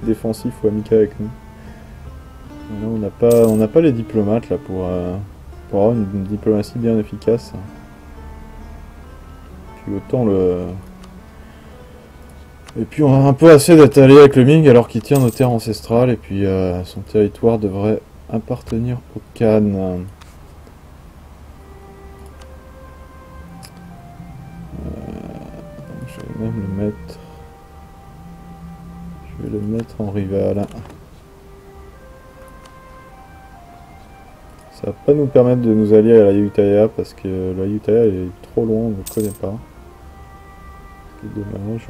défensif ou amical avec nous. Là, on n'a pas les diplomates là pour avoir une diplomatie bien efficace. Puis autant le... Et puis on a un peu assez d'être allié avec le Ming alors qu'il tient nos terres ancestrales et puis son territoire devrait appartenir au Khan. Je vais même le mettre... Je vais le mettre en rival. Ça va pas nous permettre de nous allier à la Ayutthaya parce que la Ayutthaya est trop loin, on ne le connaît pas. C'est dommage.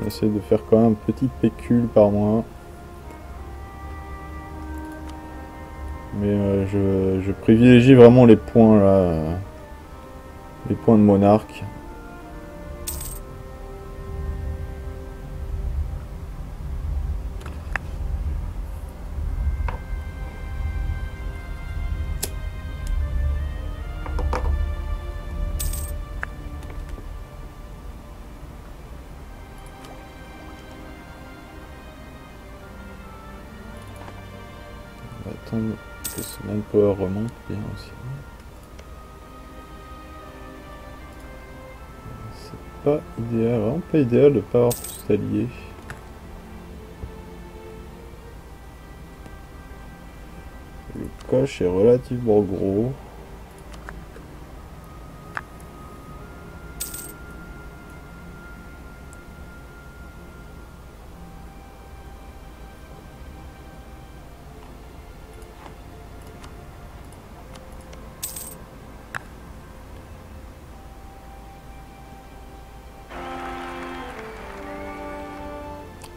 On essaie de faire quand même un petit pécule par mois. Mais je privilégie vraiment les points là. Les points de monarque. On va attendre que ce manpower remonte bien aussi. C'est pas idéal, vraiment pas idéal de ne pas avoir plus d'alliés. Le coche est relativement gros.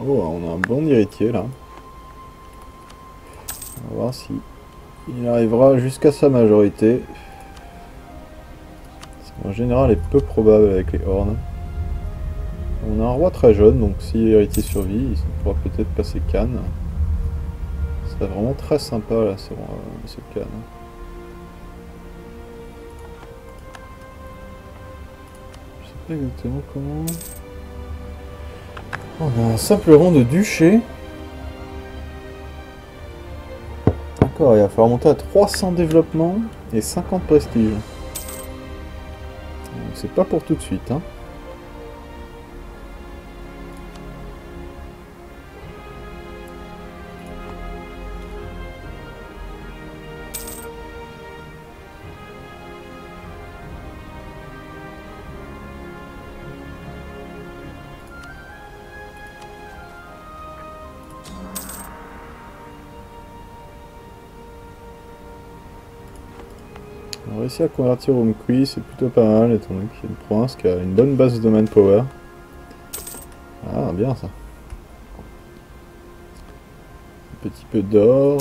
Oh, on a un bon héritier là. On va voir si il arrivera jusqu'à sa majorité. En général, est peu probable avec les Horns. On a un roi très jeune, donc si l'héritier survit, il pourra peut-être passer Khan. Ce serait vraiment très sympa là, ce Khan. Je sais pas exactement comment. On a un simple rang de duché. D'accord, il va falloir monter à 300 développement et 50 prestige. C'est pas pour tout de suite, hein. On a réussi à convertir Urumqi, c'est plutôt pas mal, étant donné qu'il y a une province qui a une bonne base de manpower. Ah, bien ça. Un petit peu d'or,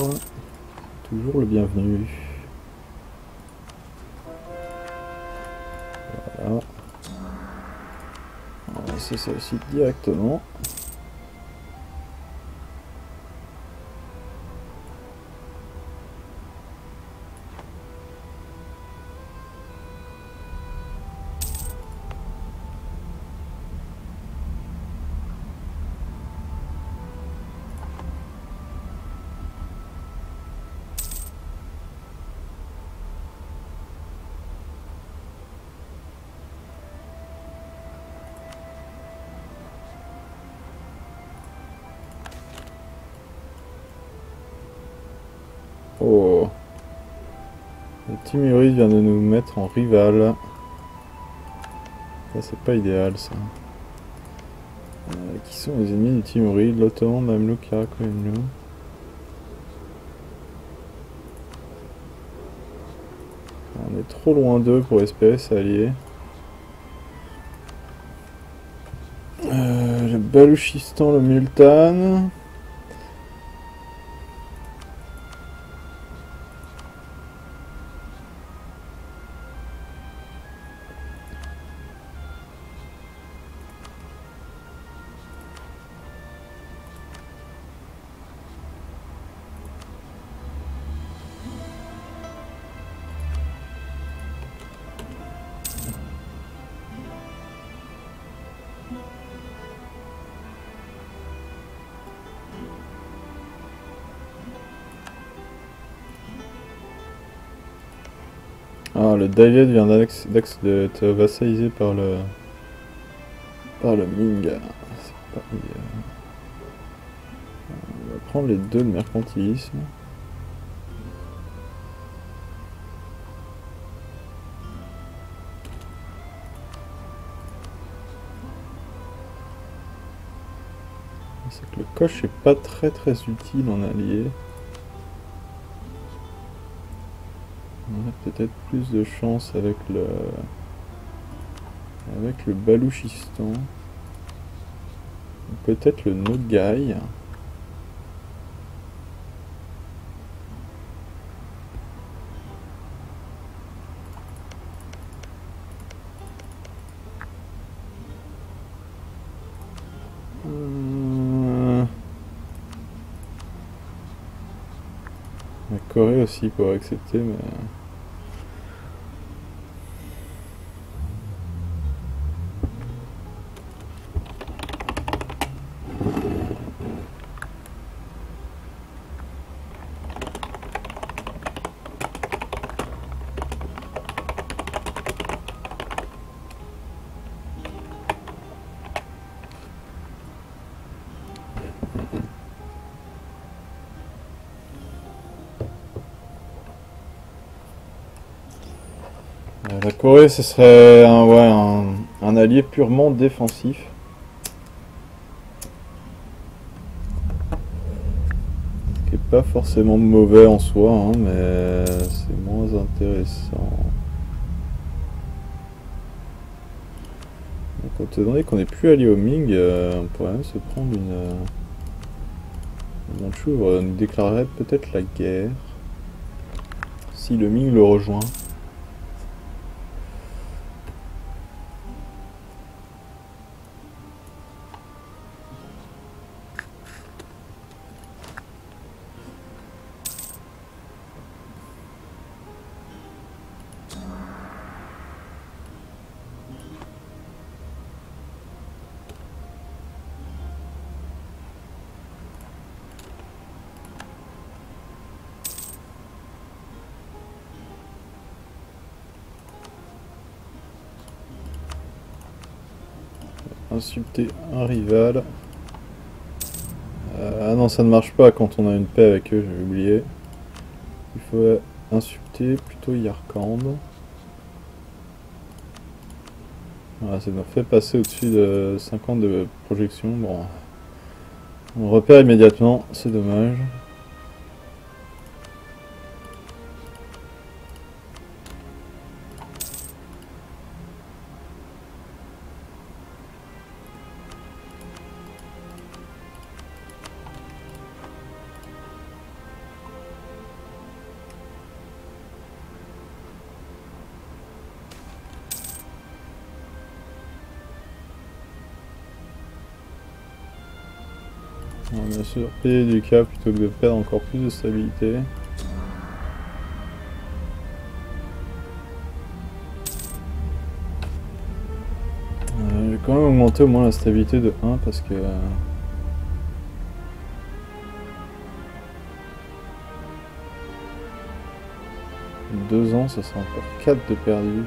toujours le bienvenu. Voilà. On va laisser ça aussi directement. Oh. Le Timurid vient de nous mettre en rival. Ça c'est pas idéal ça. Qui sont les ennemis du Timurid? L'Ottoman, Mamelouk, Karakou et nous. On est trop loin d'eux pour espérer s'allier. Le Balouchistan, le Multan. Ah, le David vient d'être vassalisé par le Ming. C'est pas- On va prendre les deux de mercantilisme. C'est que le coche est pas très utile en allié. On a peut-être plus de chance avec le Balouchistan. Peut-être le Nogai. La Corée aussi pour accepter, mais... La Corée, ce serait un allié purement défensif. Ce qui est pas forcément mauvais en soi, hein, mais c'est moins intéressant. Donc, étant donné qu'on n'est plus allié au Ming, on pourrait même se prendre une... Manchu nous déclarerait peut-être la guerre. Si le Ming le rejoint. Insulter un rival. Ah non, ça ne marche pas quand on a une paix avec eux, j'ai oublié. Il faut insulter plutôt Yarkand. Voilà, ça nous fait passer au-dessus de 50 de projection. Bon, on repère immédiatement, c'est dommage. On va bien sûr payer du cas plutôt que de perdre encore plus de stabilité. Je vais quand même augmenter au moins la stabilité de 1 parce que... 2 ans, ça sera encore 4 de perdu.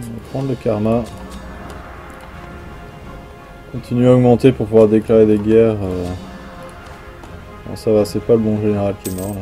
On va prendre le karma. Continuer à augmenter pour pouvoir déclarer des guerres. Bon, ça va, c'est pas le bon général qui est mort là.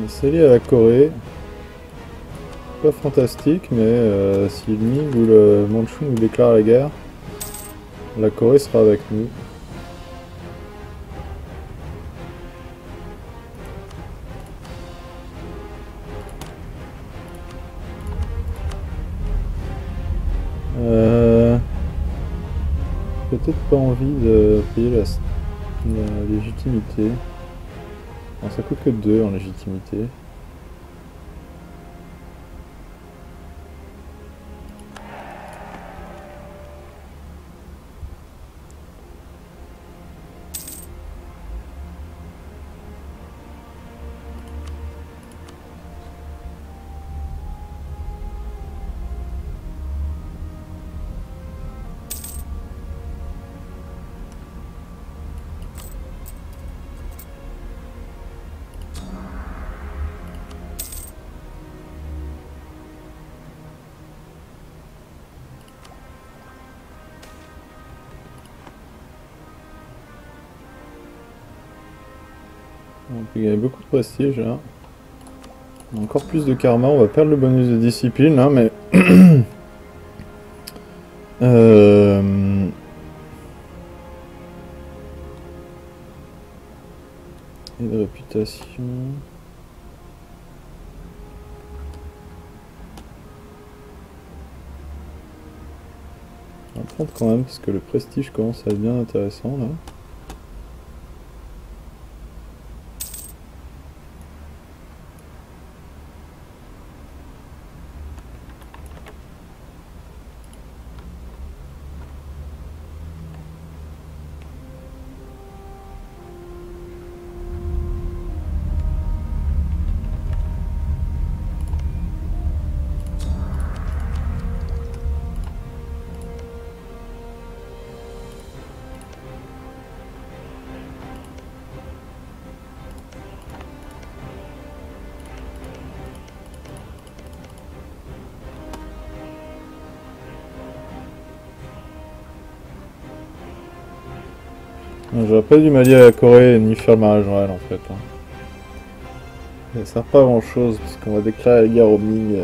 C'est lié à la Corée. Pas fantastique, mais si le Ming ou le Mandchou nous déclare la guerre, la Corée sera avec nous. Peut-être pas envie de payer la légitimité. Bon, ça coûte que 2 en légitimité. On peut gagner beaucoup de prestige là. Encore plus de karma, on va perdre le bonus de discipline là, mais... Et de réputation... On va prendre quand même parce que le prestige commence à être bien intéressant là. J'aurais pas dû m'allier à la Corée ni faire le mariage royal en fait. Ça sert pas à grand chose parce qu'on va déclarer la guerre au Ming.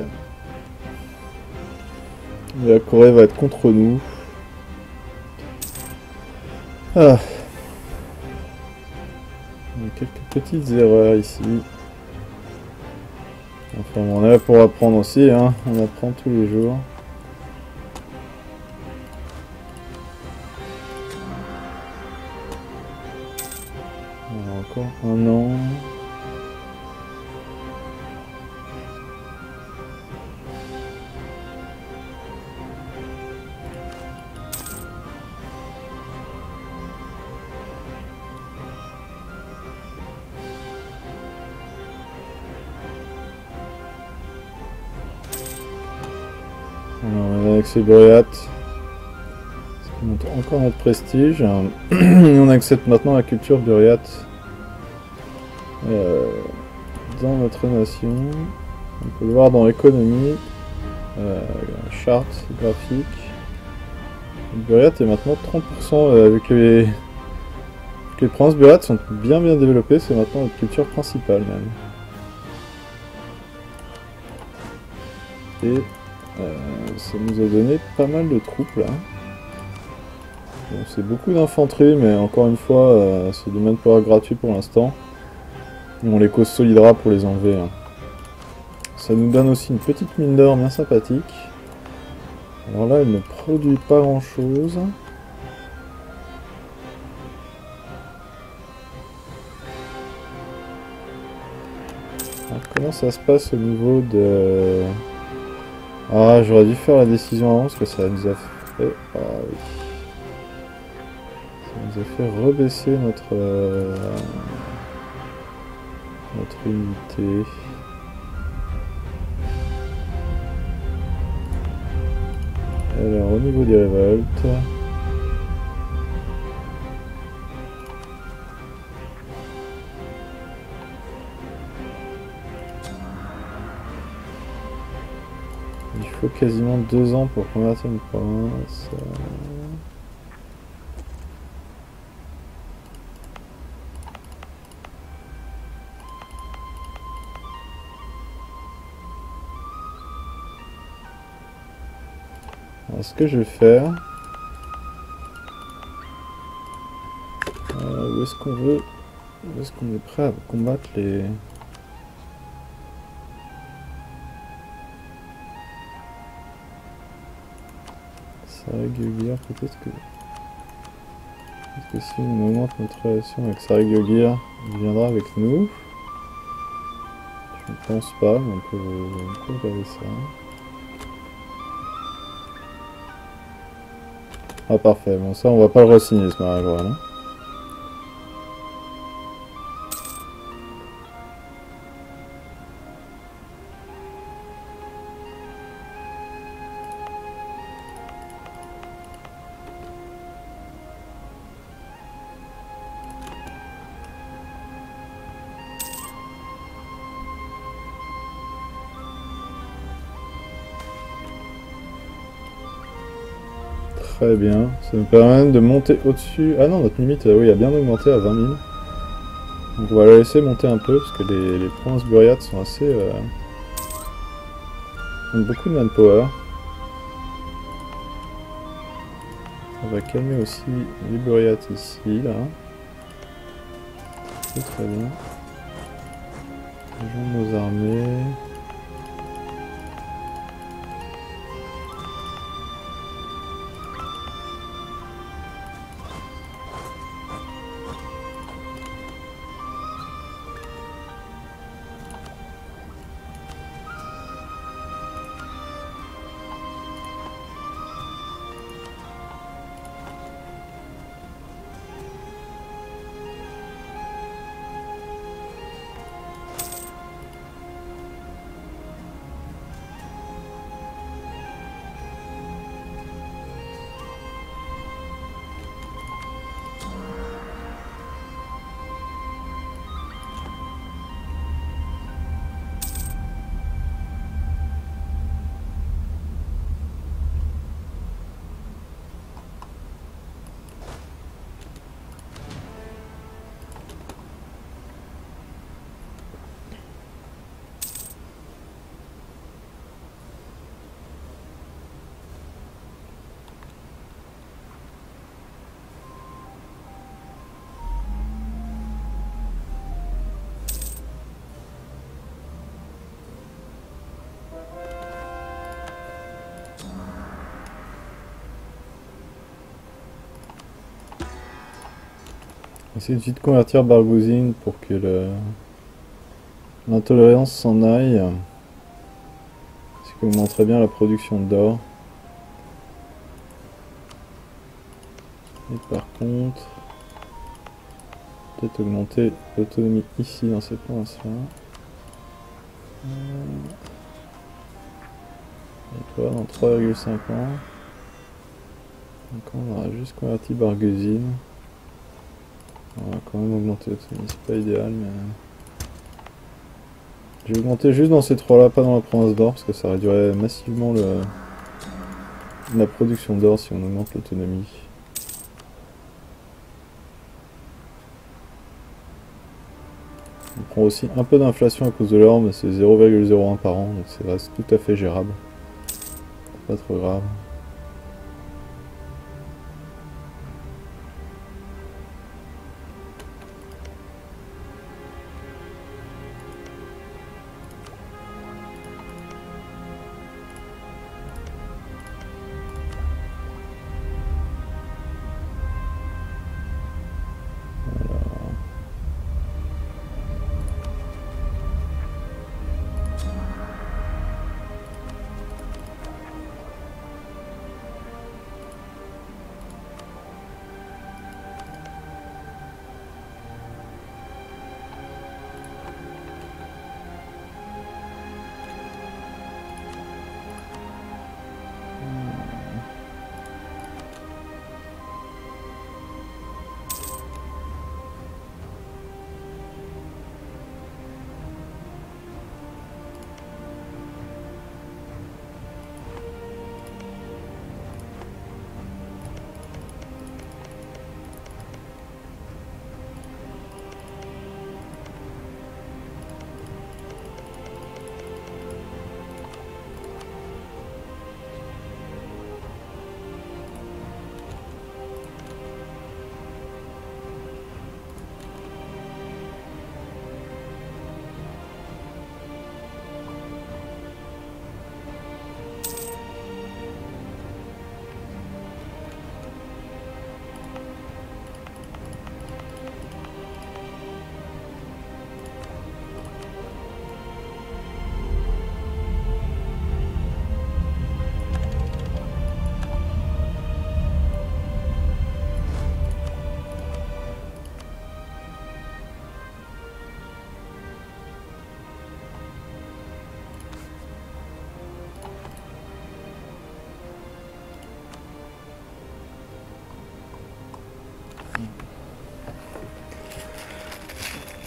Et la Corée va être contre nous. Ah. Il y a quelques petites erreurs ici. Enfin on est là pour apprendre aussi, hein. On apprend tous les jours. Encore un an. Alors, avec ces Buryat, ça montre encore notre prestige. On accepte maintenant la culture Buryat dans notre nation. On peut le voir dans l'économie. chart graphique. Le Buriat est maintenant 30% avec les provinces Buriat sont bien développées, c'est maintenant notre culture principale même. Et ça nous a donné pas mal de troupes là. Bon, c'est beaucoup d'infanterie, mais encore une fois, c'est du manpower gratuit pour l'instant. Et on les cause solidera pour les enlever. Hein. Ça nous donne aussi une petite mine d'or bien sympathique. Alors là, elle ne produit pas grand chose. Alors, comment ça se passe au niveau de... Ah, j'aurais dû faire la décision avant parce que ça nous a fait... Ah oui. Ça nous a fait rebaisser notre unité. Alors, au niveau des révoltes... Il faut quasiment 2 ans pour convertir une province. Alors, ce que je vais faire... où est-ce qu'on veut... Où est-ce qu'on est prêt à combattre les... Saragogir, peut-être que si on augmente notre relation avec Saragogir, il viendra avec nous. Je ne pense pas, mais on peut regarder ça. Ah parfait, bon ça on va pas le re-signer ce mariage là. Très bien, ça nous permet de monter au-dessus. Ah non, notre limite oui, a bien augmenté à 20 000. Donc on va la laisser monter un peu parce que les provinces Buriat sont assez... ont beaucoup de manpower. On va calmer aussi les Buriat ici, là. C'est très bien. Rejoindre nos armées. Essayer de vite convertir Bargouzine pour que l'intolérance s'en aille. Ce qui augmenterait bien la production d'or. Et par contre, peut-être augmenter l'autonomie ici dans cette province-là. Et toi, dans 3,5 ans. Donc on aura juste converti Bargouzine. On va quand même augmenter l'autonomie, c'est pas idéal mais... J'ai augmenté juste dans ces trois-là, pas dans la province d'or, parce que ça réduirait massivement la production d'or si on augmente l'autonomie. On prend aussi un peu d'inflation à cause de l'or, mais c'est 0,01 par an, donc ça reste tout à fait gérable. Pas trop grave.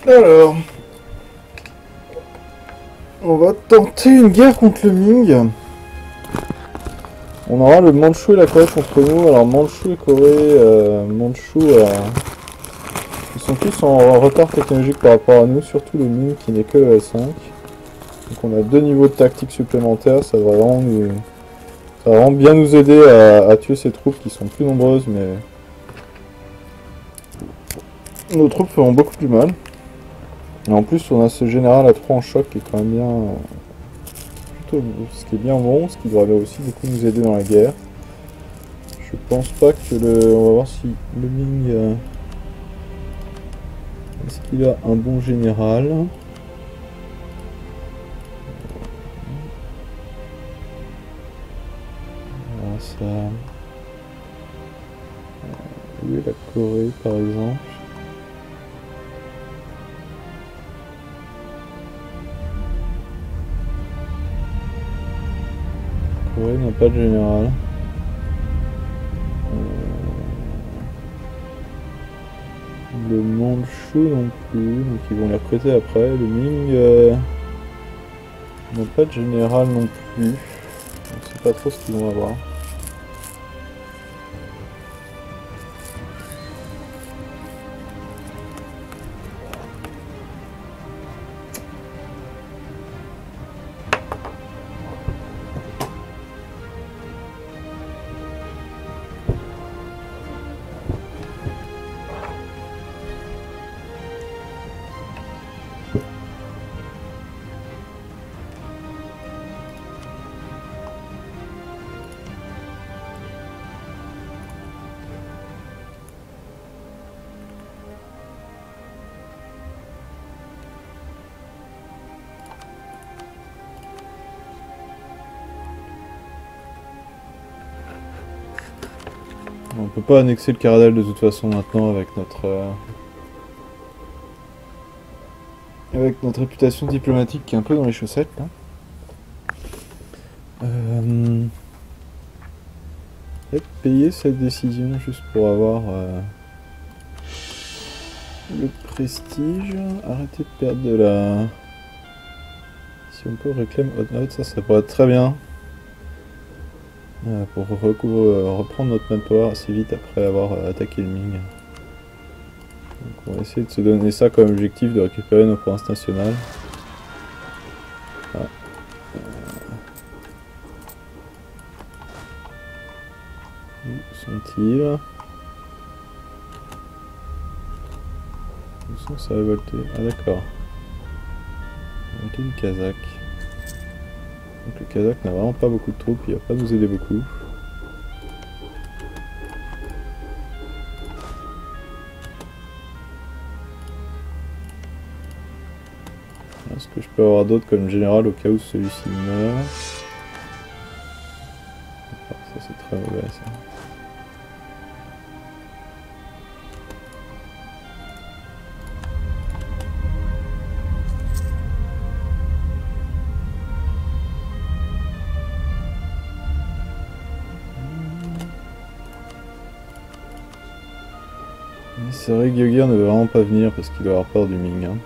Alors, on va tenter une guerre contre le Ming. On aura le Mandchou et la Corée contre nous. Alors Mandchou et Corée, Mandchou, ils sont tous en retard technologique par rapport à nous, surtout le Ming qui n'est que level 5. Donc on a 2 niveaux de tactique supplémentaires, ça va vraiment bien nous aider à tuer ces troupes qui sont plus nombreuses, mais nos troupes feront beaucoup plus mal. Et en plus, on a ce général à 3 en choc qui est quand même bien. Plutôt, ce qui est bien bon, ce qui devrait aussi beaucoup nous aider dans la guerre. Je pense pas que le. On va voir si le Ming. Est-ce qu'il a un bon général? Alors ça. Où est la Corée par exemple? Corée n'a pas de général. Le Mandchou non plus, donc ils vont les recruter après. Le Ming n'a pas de général non plus. On sait pas trop ce qu'ils vont avoir. On peut pas annexer le Caradal de toute façon maintenant avec notre réputation diplomatique qui est un peu dans les chaussettes là. Peut-être payer cette décision juste pour avoir le prestige. Arrêtez de perdre de la si on peut réclamer Hotnote, ça pourrait être très bien. Pour reprendre notre manpower assez vite après avoir attaqué le Ming. Donc on va essayer de se donner ça comme objectif de récupérer nos provinces nationales. Ah. Où sont-ils? Où sont ces révoltés? Ah d'accord. Révolté du Kazakh. Donc le Kazakh n'a vraiment pas beaucoup de troupes, il va pas nous aider beaucoup. Est-ce que je peux avoir d'autres comme général au cas où celui-ci meurt? Ah, ça c'est très mauvais ça. C'est vrai que Gyogir ne veut vraiment pas venir parce qu'il doit avoir peur du Ming. Hein.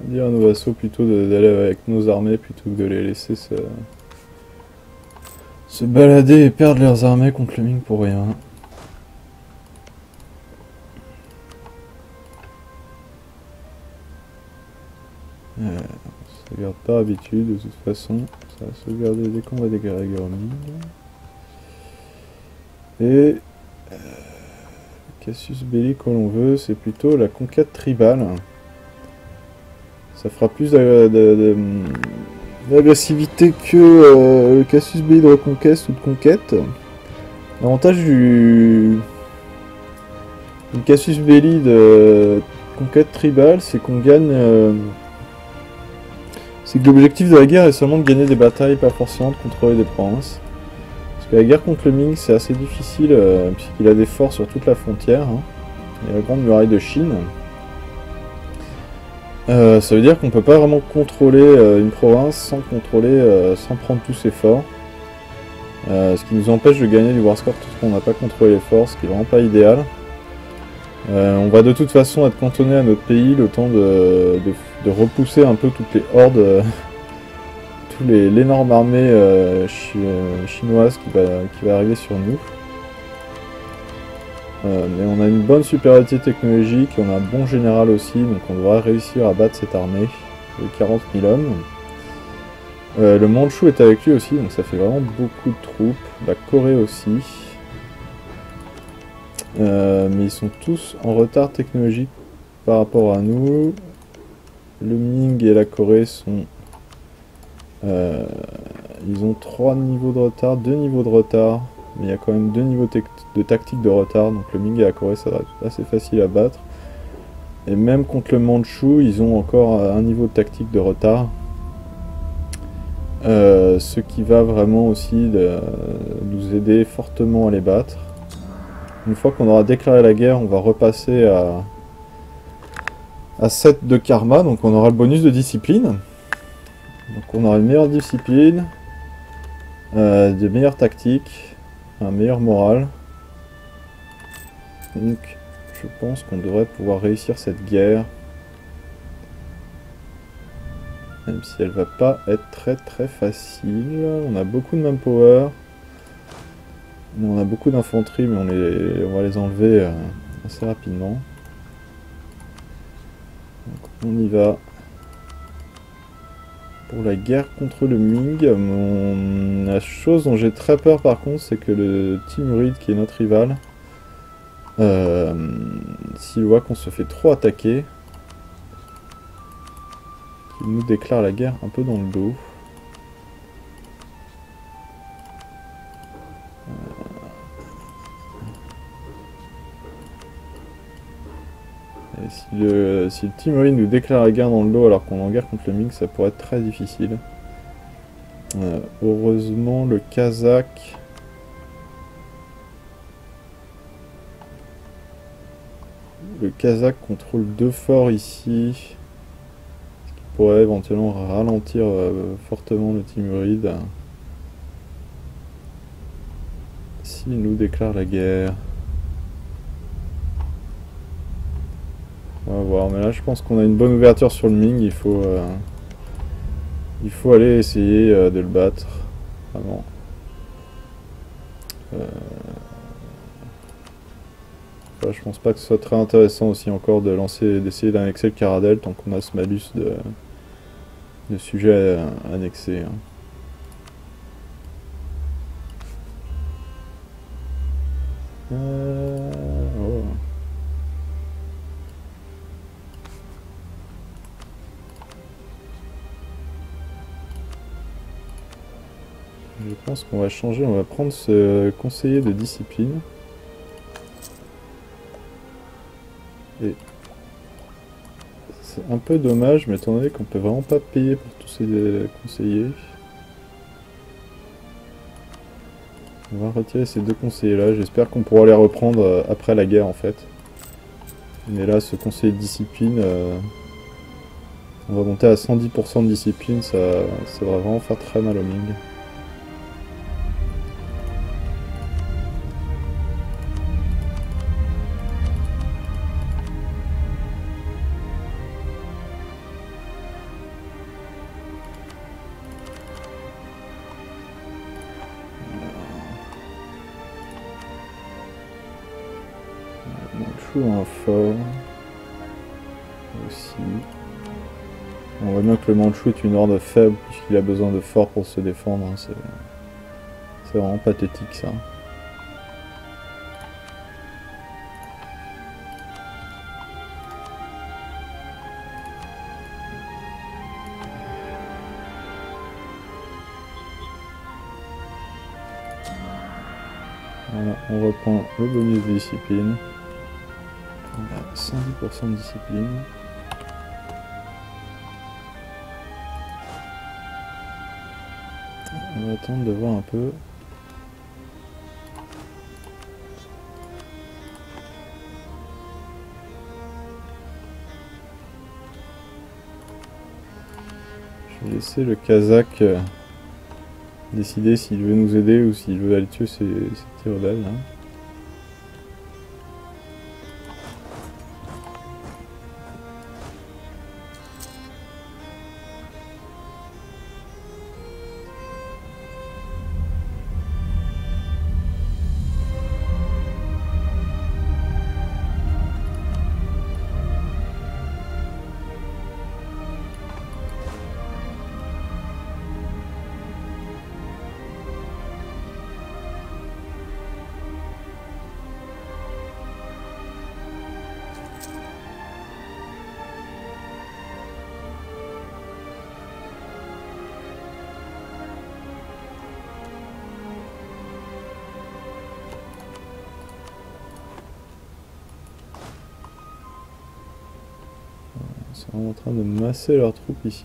Dire à nos vassaux plutôt d'aller avec nos armées plutôt que de les laisser se balader et perdre leurs armées contre le Ming pour rien. On sauvegarde par habitude, de toute façon, ça va sauvegarder dès qu'on va dégager au Ming. Et Cassius Belli que l'on veut, c'est plutôt la conquête tribale. Ça fera plus d'agressivité que le Cassius Belli de reconquête ou de conquête. L'avantage du Cassius Belli de conquête tribale, c'est qu'on gagne... c'est que l'objectif de la guerre est seulement de gagner des batailles, pas forcément de contrôler des provinces. Parce que la guerre contre le Ming, c'est assez difficile, puisqu'il a des forts sur toute la frontière. Hein. Il y a la grande muraille de Chine. Ça veut dire qu'on peut pas vraiment contrôler une province sans sans prendre tous ses forts. Ce qui nous empêche de gagner du war score tout ce qu'on n'a pas contrôlé les forts, ce qui est vraiment pas idéal. On va de toute façon être cantonné à notre pays le temps de repousser un peu toutes les hordes, toute l'énorme armée chinoise qui va arriver sur nous. Mais on a une bonne supériorité technologique, on a un bon général aussi, donc on devrait réussir à battre cette armée de 40 000 hommes. Le Mandchou est avec lui aussi, donc ça fait vraiment beaucoup de troupes. La Corée aussi. Mais ils sont tous en retard technologique par rapport à nous. Le Ming et la Corée sont... ils ont 3 niveaux de retard, 2 niveaux de retard. Mais il y a quand même 2 niveaux de tactique de retard, donc le Ming et la Corée ça va être assez facile à battre. Et même contre le Mandchou, ils ont encore un niveau de tactique de retard. Ce qui va vraiment aussi nous aider fortement à les battre. Une fois qu'on aura déclaré la guerre, on va repasser à 7 de karma, donc on aura le bonus de discipline. Donc on aura une meilleure discipline, de meilleures tactiques. Un meilleur moral. Donc je pense qu'on devrait pouvoir réussir cette guerre. Même si elle va pas être très facile. On a beaucoup de manpower. On a beaucoup d'infanterie, mais on va les enlever assez rapidement. Donc on y va. Pour la guerre contre le Ming, la chose dont j'ai très peur par contre, c'est que le Timurid, qui est notre rival, s'il voit qu'on se fait trop attaquer, qu'il nous déclare la guerre un peu dans le dos. Et si le Timuride nous déclare la guerre dans le dos alors qu'on est en guerre contre le Ming, ça pourrait être très difficile. Heureusement, le Kazakh... Le Kazakh contrôle 2 forts ici, ce qui pourrait éventuellement ralentir fortement le Timuride s'il nous déclare la guerre. On va voir, mais là je pense qu'on a une bonne ouverture sur le Ming, il faut aller essayer de le battre, vraiment. Je pense pas que ce soit très intéressant aussi encore d'essayer d'annexer le Caradel tant qu'on a ce malus de sujets annexés. Oh. Je pense qu'on va changer, on va prendre ce conseiller de discipline. Et c'est un peu dommage, mais étant donné qu'on peut vraiment pas payer pour tous ces conseillers, on va retirer ces 2 conseillers là. J'espère qu'on pourra les reprendre après la guerre en fait. Mais là, ce conseiller de discipline, on va monter à 110% de discipline, ça va vraiment faire très mal au Ming. Manchou a un fort aussi. On voit bien que le Manchou est une horde faible puisqu'il a besoin de forts pour se défendre. Hein. C'est vraiment pathétique ça. Voilà, on reprend le bonus de discipline. On a 110% de discipline. On va attendre de voir un peu. Je vais laisser le Kazakh décider s'il veut nous aider ou s'il veut aller tuer ces petits rebelles. Hein. Ils sont en train de masser leurs troupes ici.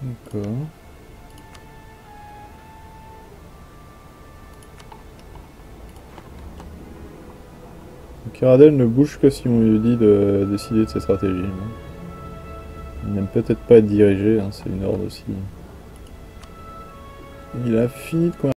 D'accord. Caradel ne bouge que si on lui dit de décider de sa stratégie. Il n'aime peut-être pas être dirigé, hein, c'est une horde aussi. Il a fini de